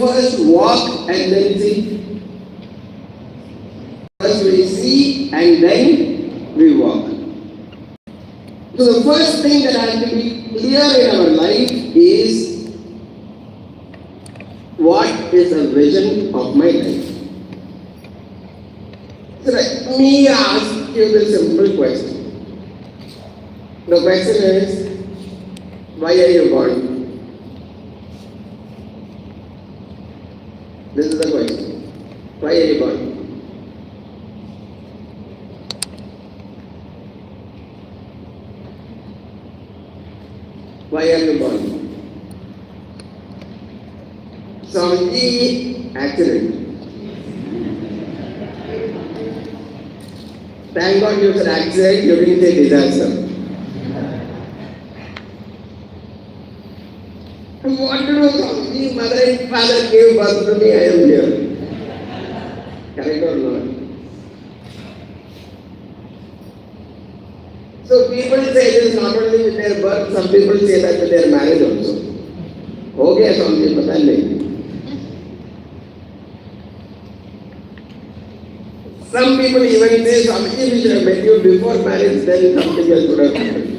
first walk and then see. First we see and then we walk. So the first thing that has to be clear in our life is what is the vision of my life. So let me ask you the simple question. The question is, why are you born? This is the question. Why are you born? Why are you born? Swamiji, accident. Thank God you said accident, you didn't say disaster. What to do, Swamiji? Mother and father gave birth to me, I am here. Correct or not? So people say this not only with their birth, some people say that with their marriage also. Okay, Swamiji, pata nahi. Some people even say, Swamiji, we should have met you before marriage, then something else would have happened.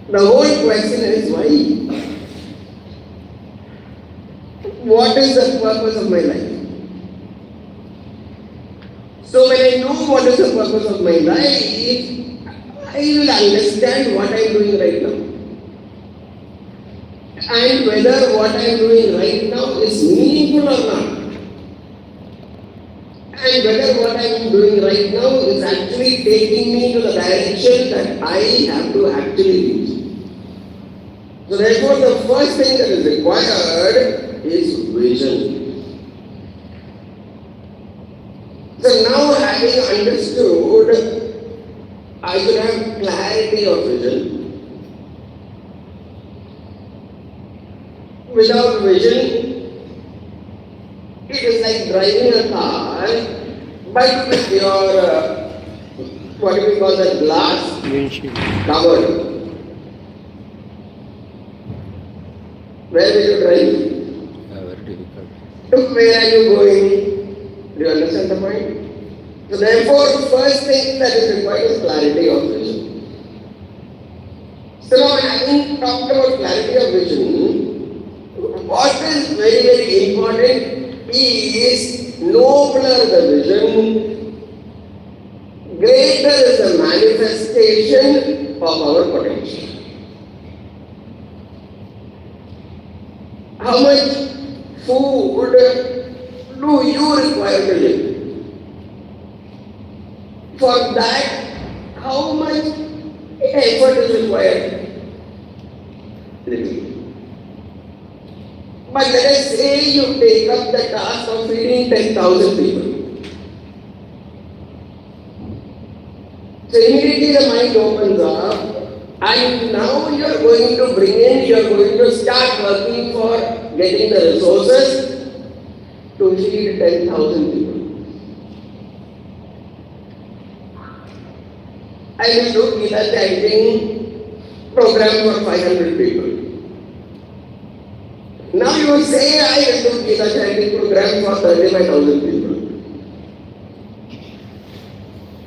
The whole question is why? What is the purpose of my life? So when I know what is the purpose of my life, I will understand what I am doing right now. And whether what I am doing right now is meaningful or not. And whether what I am doing right now is actually taking me to the direction that I have to actually reach. So therefore the first thing that is required is vision. So now having understood, I should have clarity of vision. Without vision, it is like driving a car, but with your, what do we call that, glass covered. Where will you drive? Very difficult. Where are you going? Do you understand the point? So therefore, first thing that is required is clarity of vision. So now having talked about clarity of vision, what is very, very important is nobler the vision, greater is the manifestation of our potential. How much food do you require to live? For that, how much effort is required? Living. But let us say you take up the task of feeding 10,000 people. So immediately the mind opens up, and now you are going to bring in, you are going to start working for getting the resources to feed 10,000 people. I will do Gita chanting program for 500 people. Now you will say I will do Gita chanting program for 35,000 people.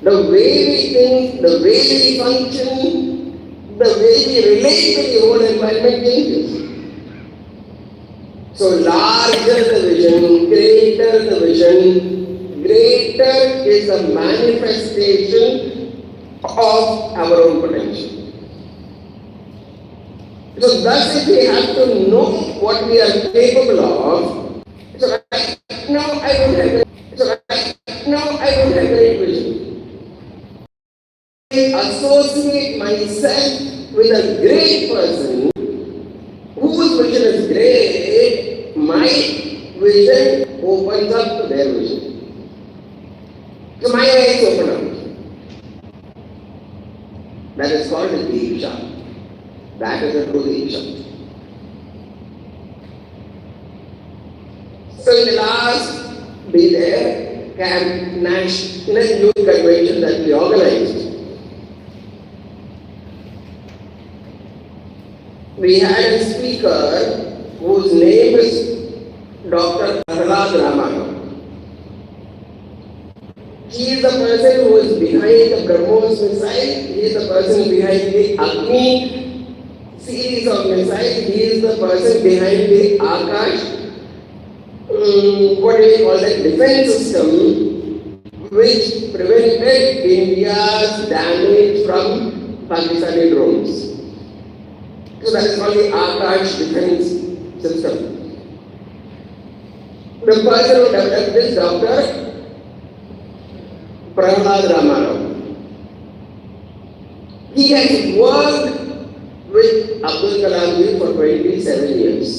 The way we think, the way we function, the way we relate to the whole environment changes. So larger the vision, greater the vision, greater is the manifestation of our own potential. So thus if we have to know what we are capable of, so right now I don't have great vision. I associate myself with a great person whose vision is great, my vision opens up to their vision. So my eyes open up. That is called Diksha. That is a true Diksha. So in the last be there Camp National Youth Convention that we organized, we had a speaker whose name is Dr. Ramana. He is the person who is behind the BrahMos missile. He is the person behind the Agni series of missiles. He is the person behind the Akash, what do we call that, defense system, which prevented India's damage from Pakistani drones. So that is called the Akash defense system. The person who developed this, Dr. Ramana. He has worked with Abdul Kalam for 27 years.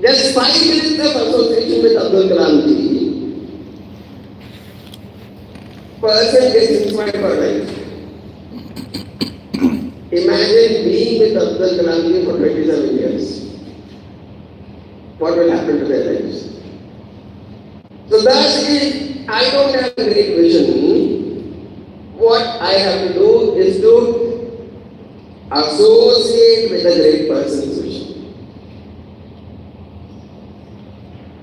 Just 5 minutes of association with Abdul Kalam, person gets inspired for life. Imagine being with Abdul Kalam for 27 years. What will happen to their lives? So thus, if I don't have a great vision, what I have to do is to associate with a great person's vision.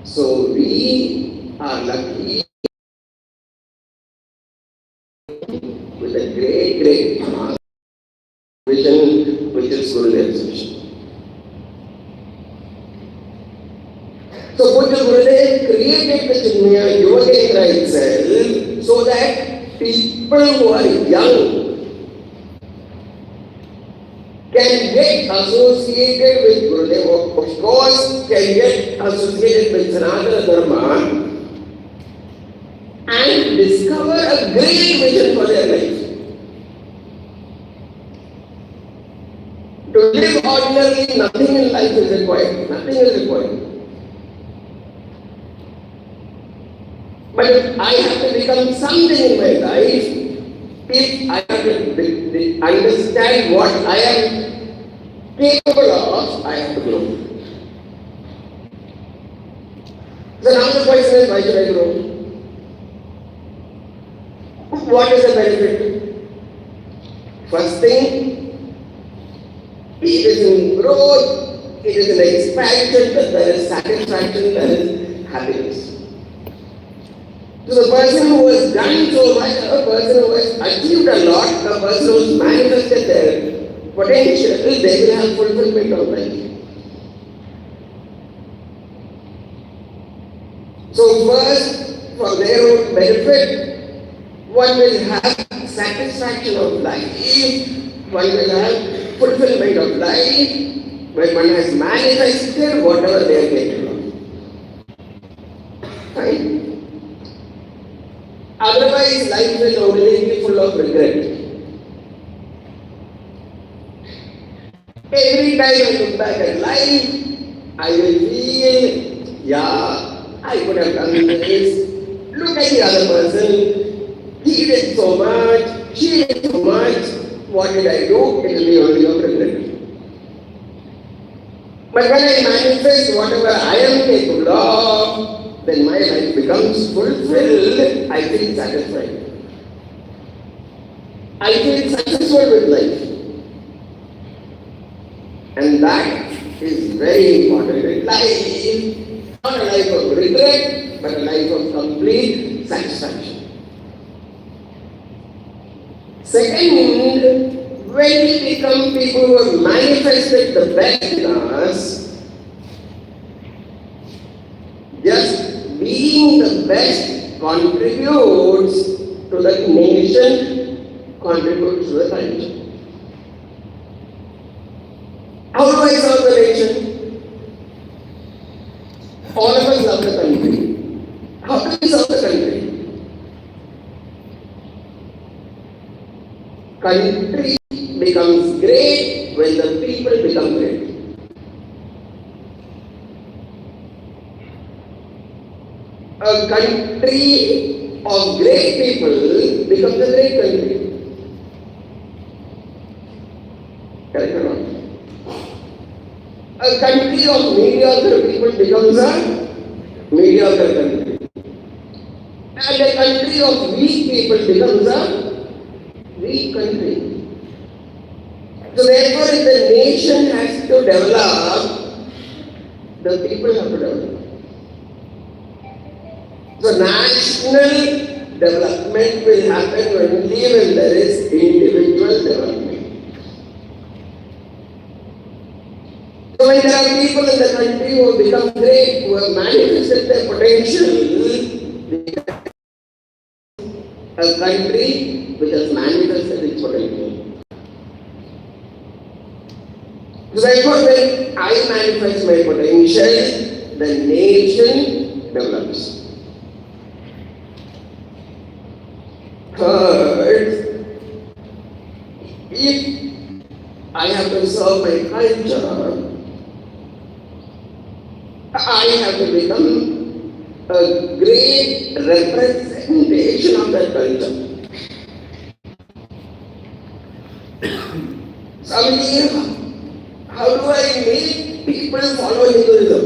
So we are lucky with a great vision, which is Gurudev's vision. So Pujya Gurudev created the Chinmaya Yoga Kendra itself so that people who are young can get associated with Gurudev, of course, can get associated with Sanatana Dharma and discover a great vision for their life. To live ordinarily, nothing in life is required. Nothing is required. But if I have to become something in my life, if I have to understand what I am capable of, I have to grow. So now the question is, why should I grow? What is the benefit? First thing, it is in growth, it is in expansion, that there is satisfaction, there is happiness. So the person who has done so much, a person who has achieved a lot, a person who has manifested their potential, they will have fulfillment of life. So first, for their own benefit, one will have satisfaction of life, one will have fulfillment of life, when one has manifested whatever they are capable of. Right? Otherwise, life will only be full of regret. Every time I look back at life, I will feel, yeah, I could have done this. Look at the other person. He did so much, she did so much. What did I do? It will be only of regret. But when I manifest whatever I am capable of, then my life becomes fulfilled, I feel satisfied. I feel successful with life. And that is very important in life. Not a life of regret, but a life of complete satisfaction. Second, when we become people who have manifested the best in us, just being the best contributes to the nation, contributes to the country. How do I serve the nation? All of us love the country. How do we serve the country? Country becomes great when the people become great. A country of great people becomes a great country. Correct or not? A country of mediocre people becomes a mediocre country. And a country of weak people becomes a weak country. So therefore, if the nation has to develop, the people have to develop. So national development will happen only when there is individual development. So when there are people in the country who have become great, who have manifested their potential, a country which has manifested its potential. So therefore, when I manifest my potential, the nation develops. Third, if I have to serve my culture, I have to become a great representation of that culture. Somebody, how do I make people follow Hinduism?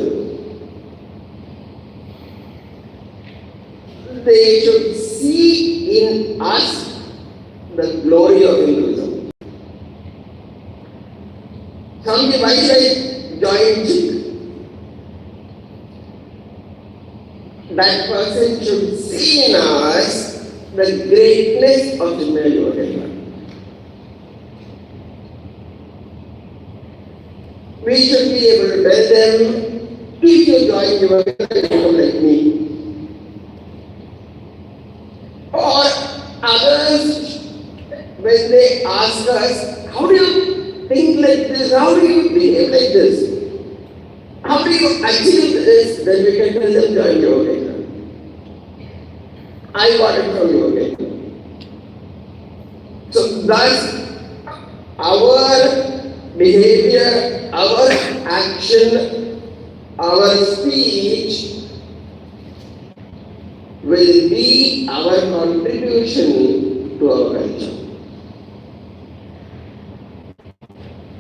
They should see in us the glory of Hinduism. Somebody, why should I join Sikh? That person should see in us the greatness of Hinduism. We should be able to tell them, if you join your become like me. Or others, when they ask us, how do you think like this? How do you behave like this? How do you achieve this? Then we can tell them, join yoga. I got it from yoga. So thus, our behavior, our action, our speech will be our contribution to our culture.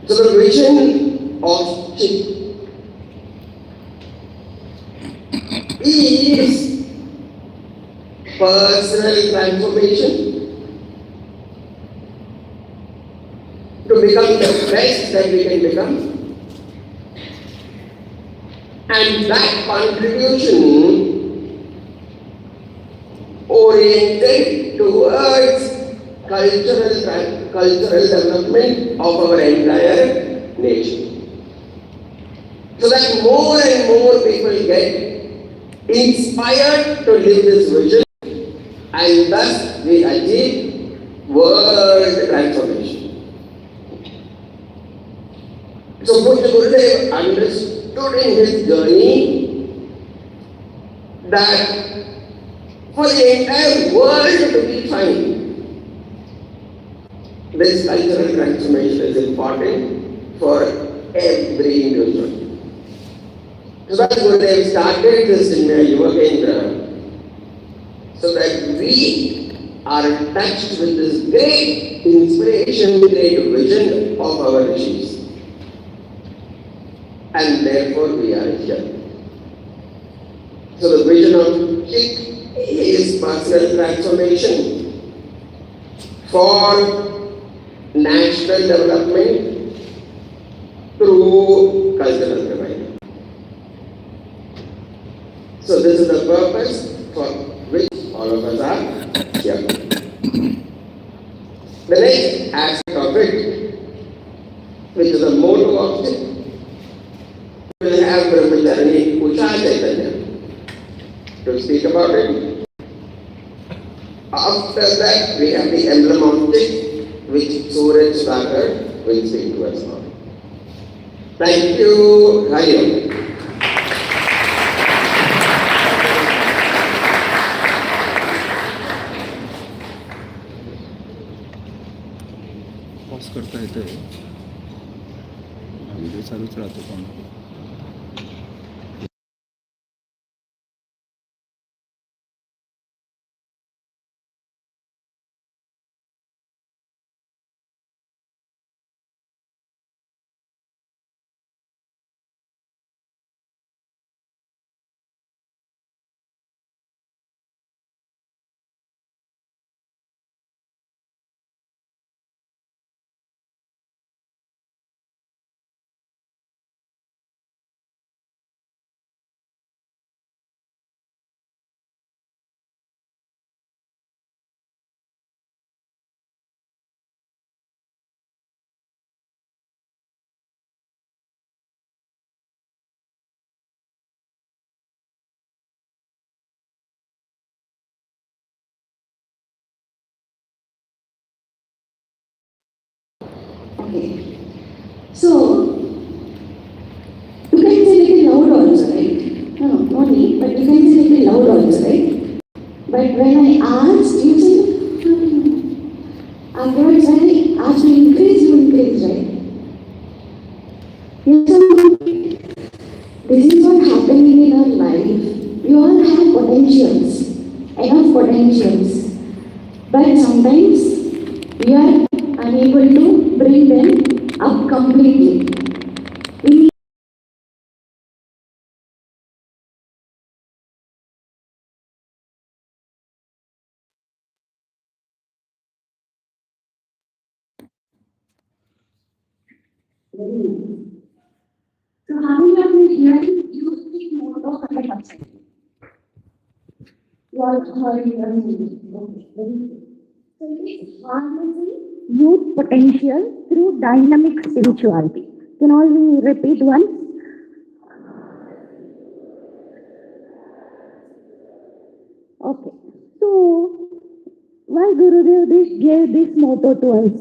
So the vision of Sikh is personal transformation to become the best that we can become, and that contribution oriented towards cultural development of our entire nation. So that more and more people get inspired to live this vision, and thus we achieve world transformation. So Pujya Gurudev understood in his journey that for the entire world to be fine, this cultural transformation is important for every individual. So that's Gurudev started this in Yuva Kendra, so that we are touched with this great inspiration, great vision of our rishis. And therefore we are here. So the vision of Sikh is personal transformation for national development through cultural revival. So this is the purpose for which all of us are here. The next aspect of it, which is the motto of Sikh, will have Brahmacharya Usha Chaitanya to speak about it. After that, we have the emblem of Sikh, which Suraj Sudhakar will speak to us about. Thank you. Hari Om. Pause करता येतोय video चालूच राहतो पण Okay. So, you can say little loud also, right? No, not me, but you can say little loud also, right? But when I asked, you said, afterwards when I asked you increase, right? Yes, so this is what happening in our life. We all have potentials, enough potentials. But sometimes we are unable to bring them up completely. In so how many of you hearing you speak more of 100%? You all heard it earlier. Okay, very good. So it is harnessing youth potential through dynamic spirituality. Can all we repeat once? Okay. So why Gurudev gave this motto to us?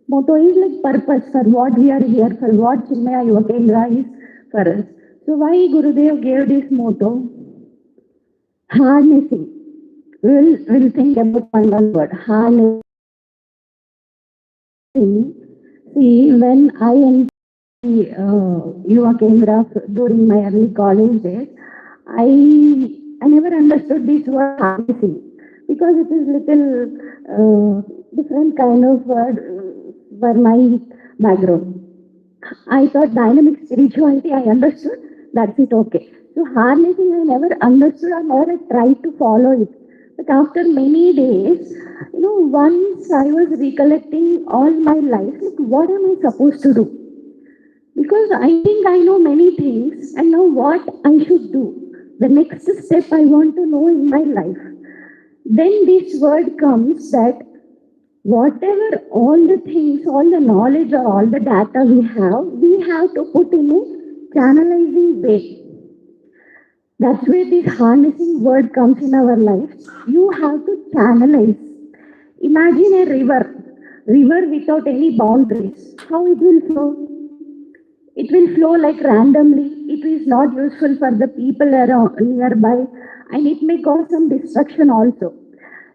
Motto is like purpose for what we are here, for what Chinmaya Yuva Kendra is for us. So why Gurudev gave this motto? Harnessing. We'll think about one word. Harnessing. See, when I entered Yuva Kendra during my early college days, I never understood this word harnessing because it is little different kind of word for my background. I thought dynamic spirituality, I understood, that's it, okay. So harnessing, I never understood, I never tried to follow it. But after many days, once I was recollecting all my life, like, what am I supposed to do? Because I think I know many things and know what I should do. The next step I want to know in my life. Then this word comes that whatever all the things, all the knowledge or all the data we have to put in a channelizing way. That's where this harnessing word comes in our life. You have to channelize. Imagine a river without any boundaries. How it will flow? It will flow like randomly. It is not useful for the people around nearby, and it may cause some destruction also.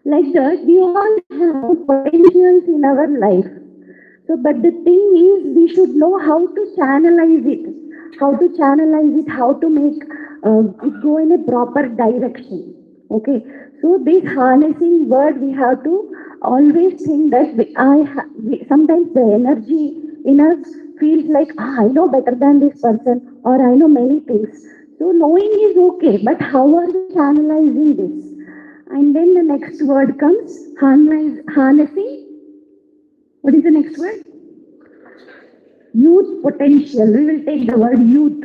Like that, we all have potentials in our life. So, but the thing is, we should know how to channelize it, how to make it go in a proper direction. Okay, so this harnessing word, we have to always think that sometimes the energy in us feels like, I know better than this person, or I know many things. So, knowing is okay, but how are we channelizing this? And then the next word comes harnessing. What is the next word? Youth potential. We will take the word youth.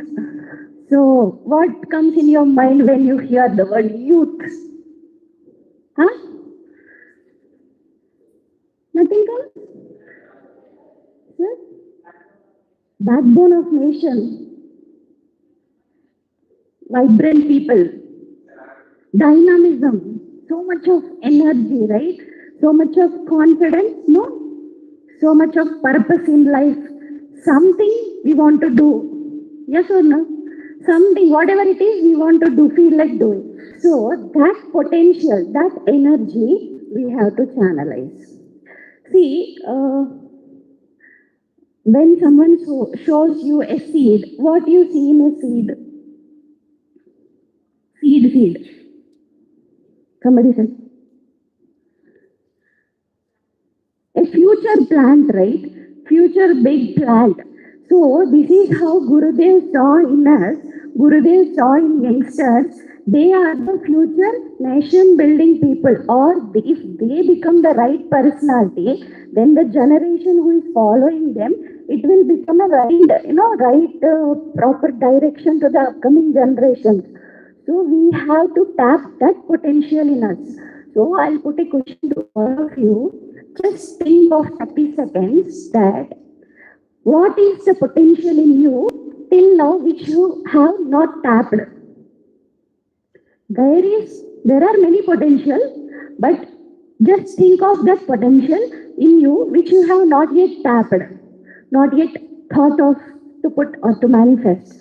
So, what comes in your mind when you hear the word youth? Huh? Nothing comes? Yes? Backbone of nation. Vibrant people. Dynamism. So much of energy, right? So much of confidence, no? So much of purpose in life. Something we want to do. Yes or no? Something, whatever it is, we want to do, feel like doing. So that potential, that energy, we have to channelize. See, when someone shows you a seed, what you see in a seed? Seed. Somebody said. A future plant, right? Future big plant. So this is how Gurudev saw in us, Gurudev saw in youngsters. They are the future nation building people, or if they become the right personality, then the generation who is following them, it will become a proper direction to the upcoming generations. So we have to tap that potential in us. So I'll put a question to all of you. Just think of 30 seconds that what is the potential in you till now which you have not tapped? There are many potential, but just think of that potential in you which you have not yet tapped. not yet thought of to put or to manifest.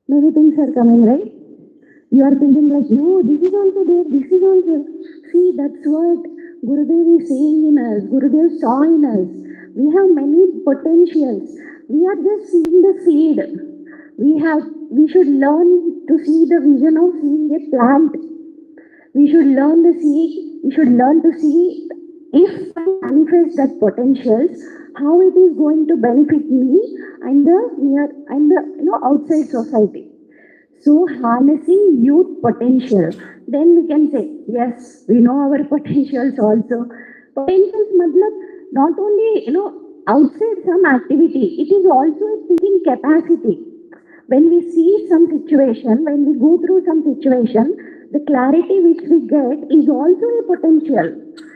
Many things are coming, right? You are thinking like, no, this is also there, this is also. See, that's what Gurudev is saying in us. Gurudev saw in us. We have many potentials. We are just seeing the seed. We should learn to see the vision of seeing a plant. We should learn to see, we should learn to see if I manifest that potentials, how it is going to benefit me and the near and the outside society. So harnessing youth potential, then we can say, yes, we know our potentials also. Potentials matlab not only outside some activity, it is also a thinking capacity. When we see some situation, when we go through some situation, the clarity which we get is also a potential.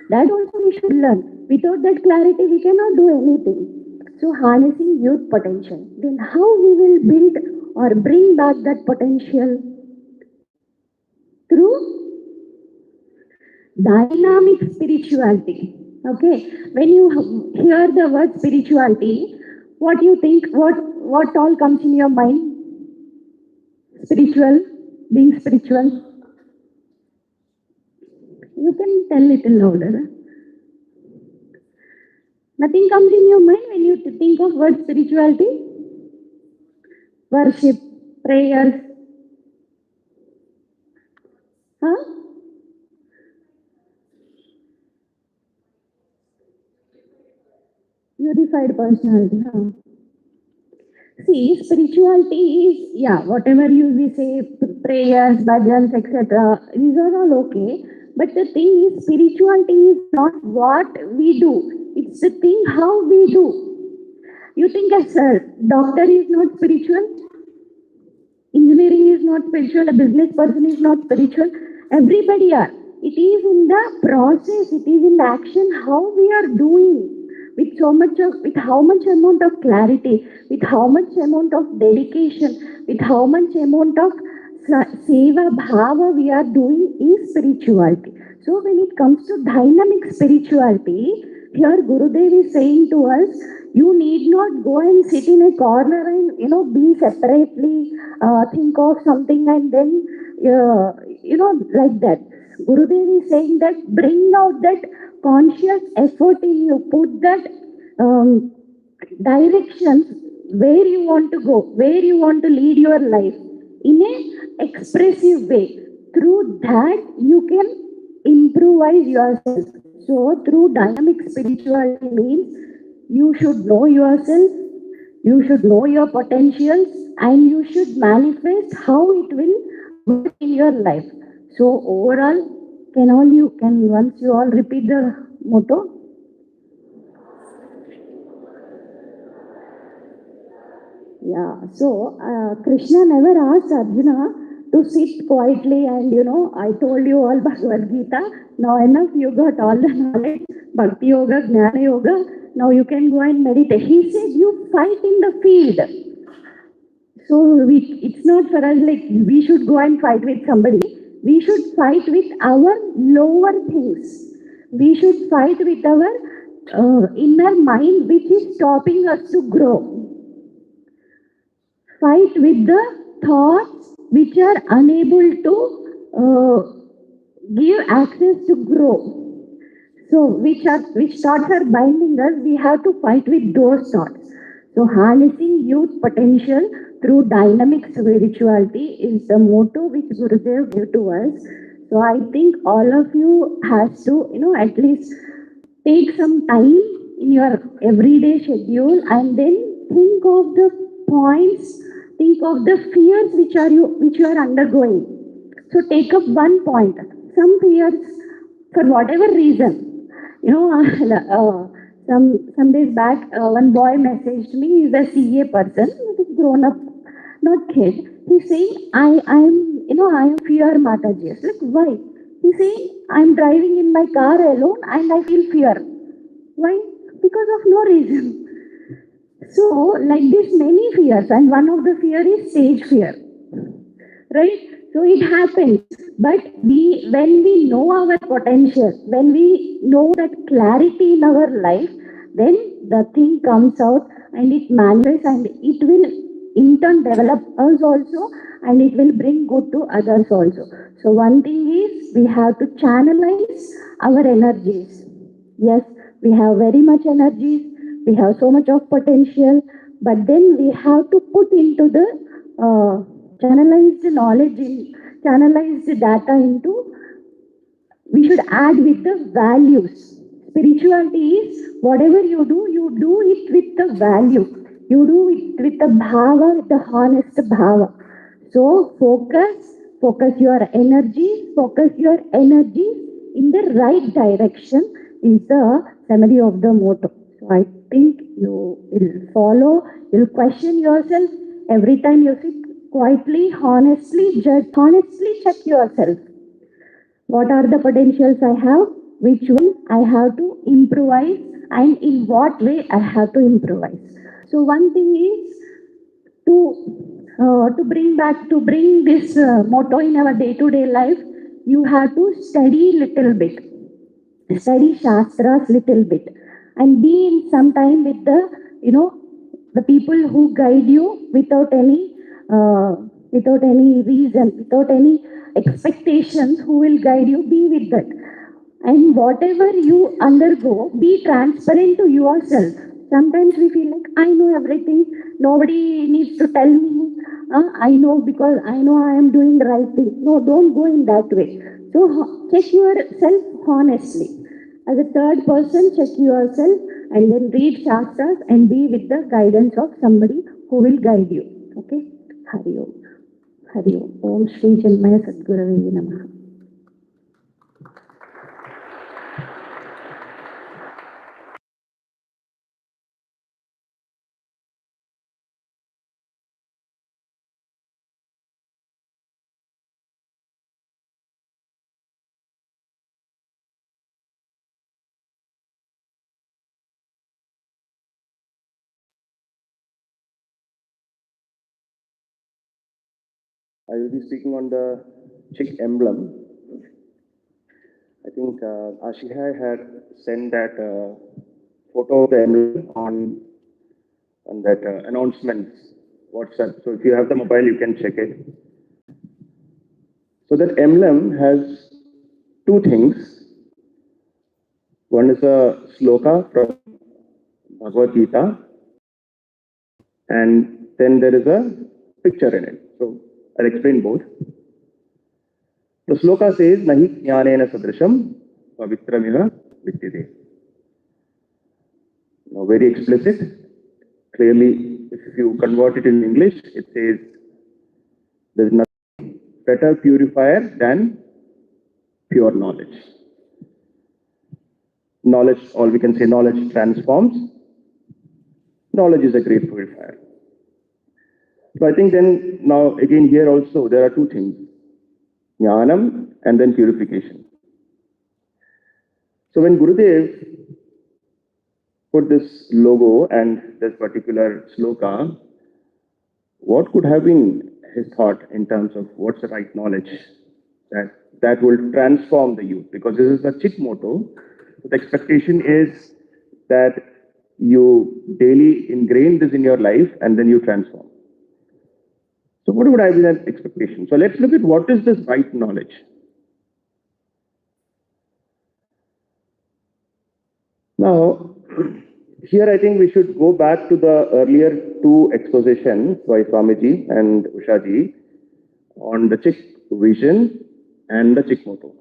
That also we should learn. Without that clarity, we cannot do anything. So harnessing youth potential. Then how we will build or bring back that potential? Through dynamic spirituality. Okay. When you hear the word spirituality, what you think, what all comes in your mind? Spiritual, being spiritual. You can tell little louder. Nothing comes in your mind when you think of word spirituality? Worship, prayers. Huh? Unified personality. Huh? See, spirituality is, yeah, whatever we say, prayers, bhajans, etc. These are all okay. But the thing is, spirituality is not what we do. It's the thing how we do. You think as a doctor is not spiritual, engineering is not spiritual, a business person is not spiritual. Everybody are. It is in the process, it is in the action, how we are doing with so much of, with how much amount of clarity, with how much amount of dedication, with how much amount of seva bhava we are doing is spirituality. So when it comes to dynamic spirituality, here Gurudev is saying to us, you need not go and sit in a corner and be separately, think of something and then like that. Gurudev is saying that bring out that conscious effort in you, put that directions where you want to go, where you want to lead your life in a expressive way. Through that you can improvise yourself. So through dynamic spirituality means you should know yourself, you should know your potentials, and you should manifest how it will work in your life. So overall, can once you all repeat the motto? Yeah, so Krishna never asked Arjuna to sit quietly and I told you all Bhagavad Gita. Now enough, you got all the knowledge, Bhakti Yoga, Jnana Yoga. Now you can go and meditate. He said, you fight in the field. So it's not for us like we should go and fight with somebody. We should fight with our lower things. We should fight with our inner mind, which is stopping us to grow. Fight with the thoughts which are unable to give access to grow. So which thoughts are binding us, we have to fight with those thoughts. So harnessing youth potential through dynamic spirituality is the motto which Gurudev gave to us. So I think all of you has to, at least take some time in your everyday schedule and then think of the points, think of the fears which you are undergoing. So take up one point. Some fears, for whatever reason, some days back, one boy messaged me. He's a CA person, he's grown up, not kid. He's saying, I am fear Mataji. Like, why? He's saying, I'm driving in my car alone and I feel fear. Why? Because of no reason. So, like this, many fears, and one of the fear is stage fear. right? So it happens. But when we know our potential, when we know that clarity in our life, then the thing comes out and it manifests and it will in turn develop us also and it will bring good to others also. So one thing is we have to channelize our energies. Yes, we have very much energies, we have so much of potential, but then we have to put into the channelize the knowledge in, channelize the data into, we should add with the values. Spirituality is whatever you do it with the value. You do it with the bhava, with the honest bhava. So focus focus your energy in the right direction is the summary of the motto. So I think you will follow, you'll question yourself every time you sit quietly, honestly, judge, honestly check yourself. What are the potentials I have? Which one I have to improvise and in what way I have to improvise. So one thing is to bring this motto in our day-to-day life, you have to study shastras little bit, and be in some time with the the people who guide you uh, without any reason, without any expectations, who will guide you. Be with that, and whatever you undergo, be transparent to yourself. Sometimes we feel like I know everything, nobody needs to tell me. I know because I know I am doing the right thing. No, don't go in that way. So check yourself honestly. As a third person, check yourself and then read shastras and be with the guidance of somebody who will guide you. Okay? Hari Om. Hari Om. Om Shri Chinmaya Sadgurave Namaha. I will be speaking on the chick emblem. I think Ashika had sent that photo of the emblem on that announcements WhatsApp. So if you have the mobile, you can check it. So that emblem has two things. One is a sloka from Bhagavad Gita, and then there is a picture in it. So I'll explain both. The sloka says, Nahi jnanena sadrisham pavitramila vidyate. Now, very explicit. Clearly, if you convert it in English, it says, there's nothing better purifier than pure knowledge. Knowledge, or we can say knowledge transforms. Knowledge is a great purifier. So I think then, now again here also, there are two things. Jnanam and then purification. So when Gurudev put this logo and this particular sloka, what could have been his thought in terms of what's the right knowledge that will transform the youth? Because this is a chit motto. The expectation is that you daily ingrain this in your life and then you transform. So what would have been that expectation? So let's look at what is this right knowledge. Now, here I think we should go back to the earlier two expositions by Swamiji and Ushaji on the Chik vision and the Chik motto.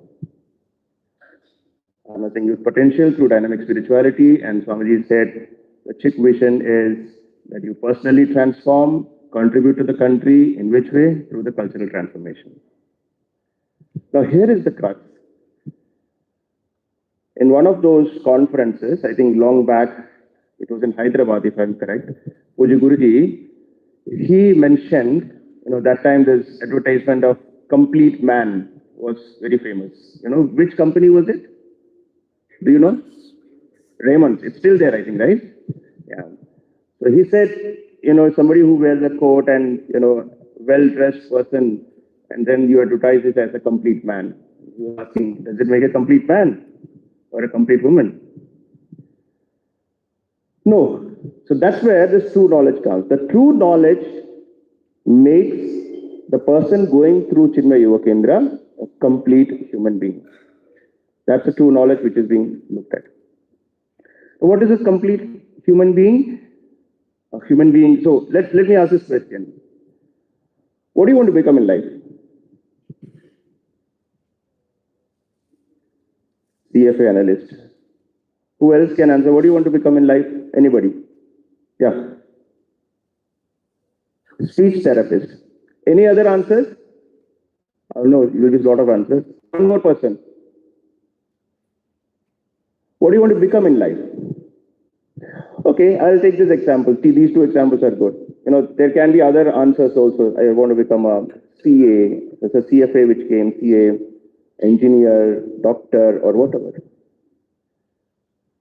Harnessing youth potential through dynamic spirituality, and Swamiji said the Chik vision is that you personally transform, contribute to the country. In which way? Through the cultural transformation. Now here is the crux. In one of those conferences, I think long back, it was in Hyderabad, if I'm correct, Puja Guruji, he mentioned, that time this advertisement of Complete Man was very famous. Which company was it? Do you know? Raymond's. It's still there, I think, right? Yeah. So he said, somebody who wears a coat and, well-dressed person and then you advertise it as a complete man. You're asking, does it make a complete man or a complete woman? No. So that's where this true knowledge comes. The true knowledge makes the person going through Chinmaya Yuva Kendra a complete human being. That's the true knowledge which is being looked at. So what is a complete human being? A human being. So let me ask this question. What do you want to become in life? CFA analyst. Who else can answer? What do you want to become in life? Anybody? Yeah. Speech therapist. Any other answers? No, you'll give a lot of answers. One more person. What do you want to become in life? Okay, I'll take this example. See, these two examples are good. There can be other answers also. I want to become a CA. There's a CFA which came, CA, engineer, doctor, or whatever.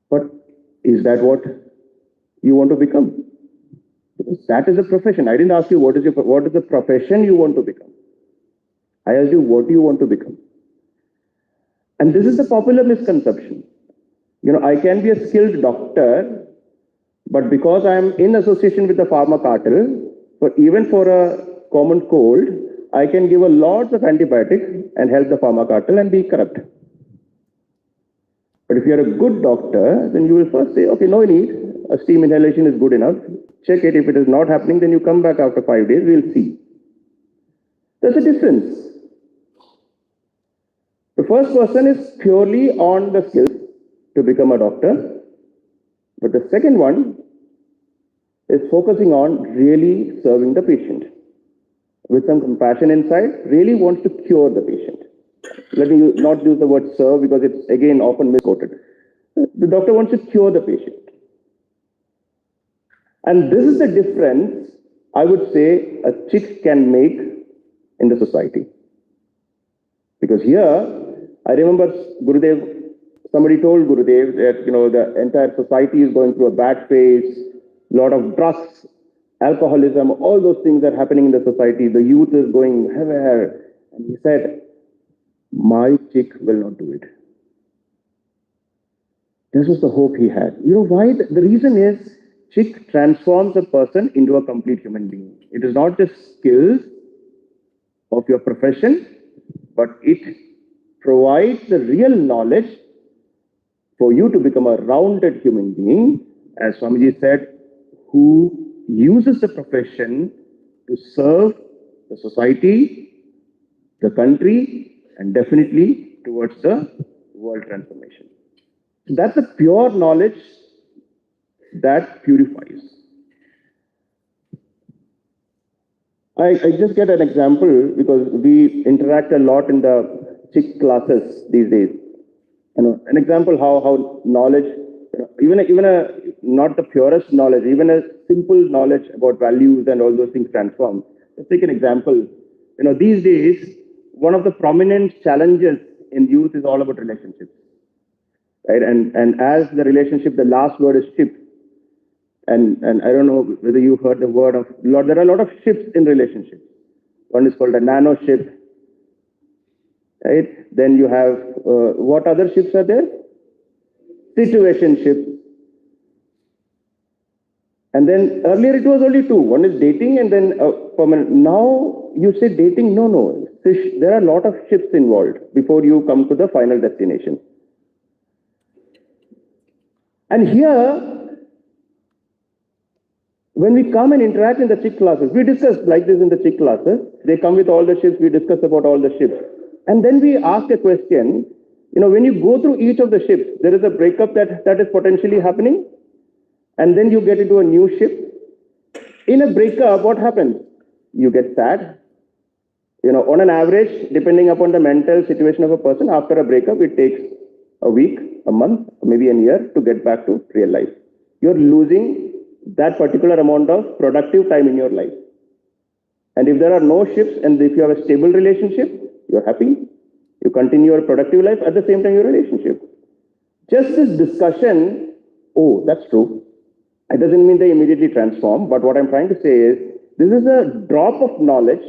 But is that what you want to become? Because that is a profession. I didn't ask you what is the profession you want to become. I asked you what do you want to become. And this is the popular misconception. I can be a skilled doctor, but because I am in association with the pharma cartel, even for a common cold, I can give a lots of antibiotics and help the pharma cartel and be corrupt. But if you are a good doctor, then you will first say, okay, no need. A steam inhalation is good enough. Check it. If it is not happening, then you come back after 5 days. We'll see. There's a difference. The first person is purely on the skills to become a doctor. But the second one is focusing on really serving the patient. With some compassion inside, really wants to cure the patient. Let me not use the word serve because it's again often misquoted. The doctor wants to cure the patient. And this is the difference, I would say, a chick can make in the society. Because here, I remember Gurudev, somebody told Gurudev that, the entire society is going through a bad phase, a lot of drugs, alcoholism, all those things are happening in the society. The youth is going haywire. And he said, my chick will not do it. This was the hope he had. You know why? The reason is chick transforms a person into a complete human being. It is not just skills of your profession, but it provides the real knowledge for you to become a rounded human being, as Swamiji said, who uses the profession to serve the society, the country, and definitely towards the world transformation. So that's a pure knowledge that purifies. I just get an example because we interact a lot in the chick classes these days. An example how knowledge, even a not the purest knowledge, even a simple knowledge about values and all those things transform. Let's take an example. These days, one of the prominent challenges in youth is all about relationships, right? And as the relationship, the last word is ship. And I don't know whether you heard the word of Lord. There are a lot of ships in relationships. One is called a nano ship, right? Then you have what other ships are there? Situation ships. And then earlier it was only two. One is dating and then permanent. Now you say dating. No. There are a lot of ships involved before you come to the final destination. And here, when we come and interact in the chick classes, we discuss like this in the chick classes. They come with all the ships. We discuss about all the ships. And then we ask a question. When you go through each of the ships, there is a breakup that is potentially happening. And then you get into a new ship. In a breakup, what happens? You get sad. On an average, depending upon the mental situation of a person, after a breakup, it takes a week, a month, maybe a year to get back to real life. You're losing that particular amount of productive time in your life. And if there are no ships and if you have a stable relationship, you're happy. You continue your productive life at the same time your relationship. Just this discussion, oh, that's true. It doesn't mean they immediately transform. But what I'm trying to say is, This is a drop of knowledge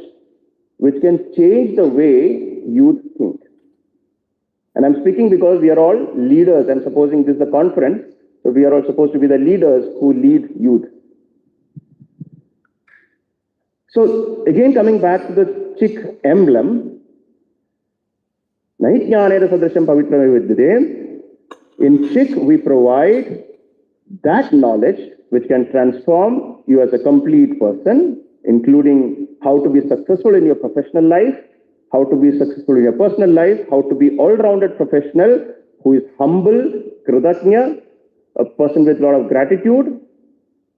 which can change the way youth think. And I'm speaking because we are all leaders. I'm supposing this is a conference, so we are all supposed to be the leaders who lead youth. So again, coming back to the chick emblem, in chick we provide that knowledge which can transform you as a complete person, including how to be successful in your professional life, how to be successful in your personal life, how to be all-rounded professional who is humble, krudatnya, a person with a lot of gratitude,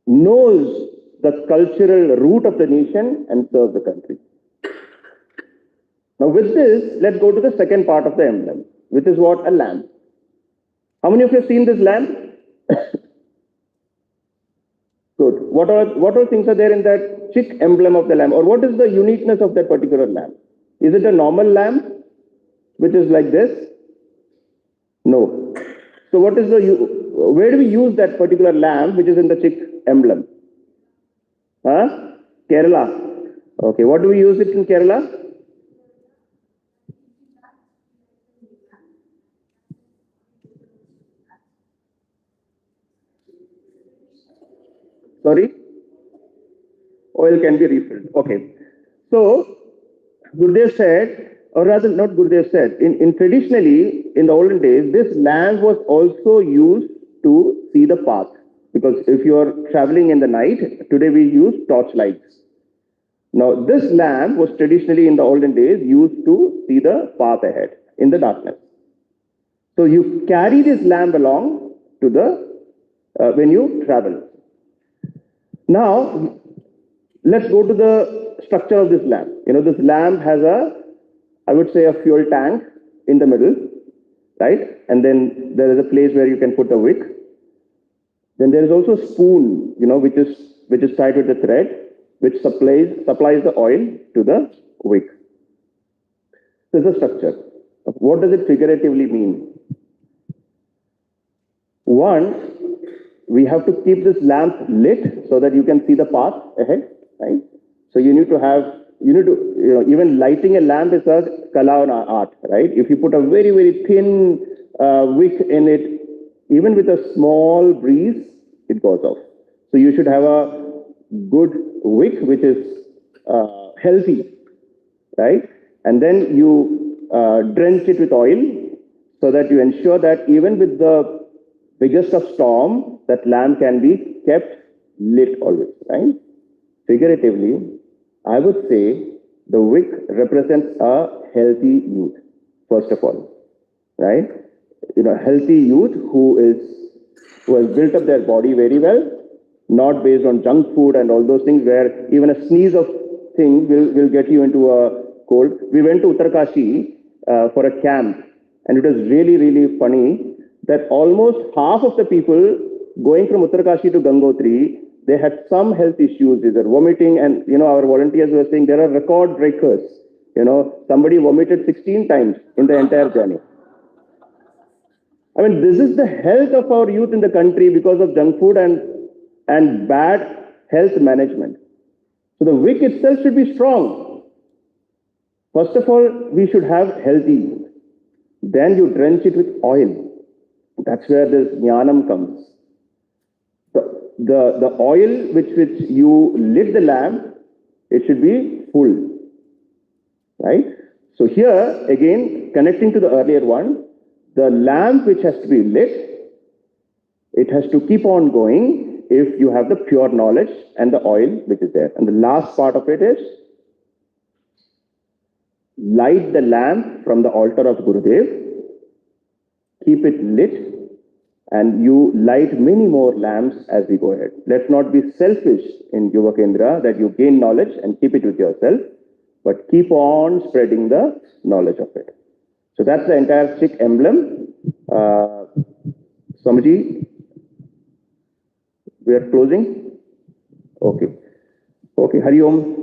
knows the cultural root of the nation and serves the country. Now with this, let's go to the second part of the emblem, which is what? A lamp. How many of you have seen this lamp? Good. What all things are there in that chick emblem of the lamp? Or what is the uniqueness of that particular lamp? Is it a normal lamp, which is like this? No. So what is where do we use that particular lamp, which is in the chick emblem? Huh? Kerala. Okay. What do we use it in Kerala? Sorry? Oil can be refilled. Okay. So, Gurudev said, or rather not Gurudev said, in traditionally, in the olden days, this lamp was also used to see the path. Because if you are traveling in the night, today we use torch lights. Now, this lamp was traditionally in the olden days used to see the path ahead in the darkness. So you carry this lamp along to when you travel. Now, let's go to the structure of this lamp. This lamp has I would say, a fuel tank in the middle, right? And then there is a place where you can put a wick. Then there is also a spoon, which is tied with a thread, which supplies the oil to the wick. This is the structure. What does it figuratively mean? One, we have to keep this lamp lit so that you can see the path ahead, right? So you need to, even lighting a lamp is a kala and art, right? If you put a very, very thin wick in it, even with a small breeze, it goes off. So you should have a good wick which is healthy, right? And then you drench it with oil so that you ensure that even with the biggest of storm, that lamp can be kept lit always, right? Figuratively, I would say the wick represents a healthy youth, first of all, right? Healthy youth who has built up their body very well, not based on junk food and all those things where even a sneeze of thing will get you into a cold. We went to Uttarkashi for a camp, and it was really, really funny that almost half of the people going from Uttarkashi to Gangotri, they had some health issues, either vomiting, and our volunteers were saying there are record breakers. Somebody vomited 16 times in the entire journey. I mean, this is the health of our youth in the country because of junk food and bad health management. So the wick itself should be strong. First of all, we should have healthy youth. Then you drench it with oil. That's where this jnanam comes. The oil which you lit the lamp, it should be full, right? So here, again, connecting to the earlier one, the lamp which has to be lit, it has to keep on going if you have the pure knowledge and the oil which is there. And the last part of it is, light the lamp from the altar of Gurudev, keep it lit, and you light many more lamps as we go ahead. Let's not be selfish in Yuva Kendra that you gain knowledge and keep it with yourself, but keep on spreading the knowledge of it. So that's the entire chick emblem. Swamiji, we are closing. Okay. Hari Om.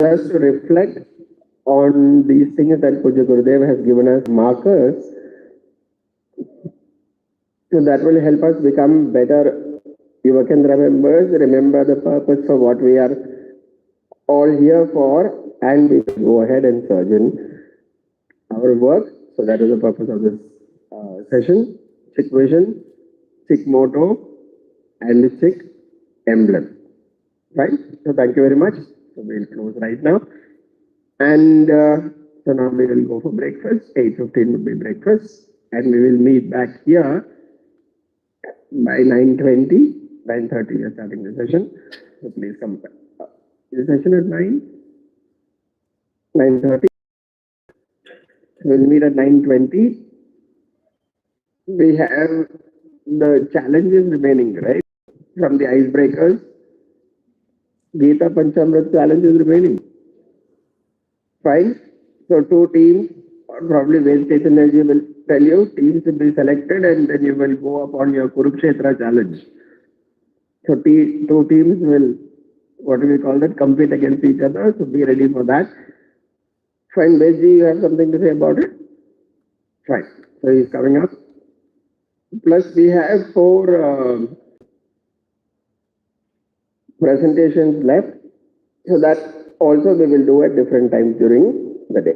us to reflect on these things that Puja Gurudev has given us markers. So that will help us become better Yuvakendra members, remember the purpose for what we are all here for, and we will go ahead and surge in our work. So that is the purpose of this session. Sikh vision, Sikh motto, and the Sikh emblem. Right? So thank you very much. So we'll close right now. And so now we will go for breakfast. 8:15 will be breakfast. And we will meet back here by 9:20. 9:30 we are starting the session. So please come back. Is the session at 9? 9:30. We'll meet at 9:20. We have the challenges remaining, right? From the icebreakers. Gita Panchamrit challenge is remaining. Fine. So 2 teams, or probably Vegetation Energy will tell you, teams will be selected and then you will go upon your Kurukshetra challenge. So 2 teams will, what do we call that, compete against each other. So be ready for that. Fine, Veji, you have something to say about it? Fine. So he's coming up. Plus we have 4 presentations left. So that also we will do at different times during the day.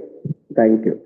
Thank you.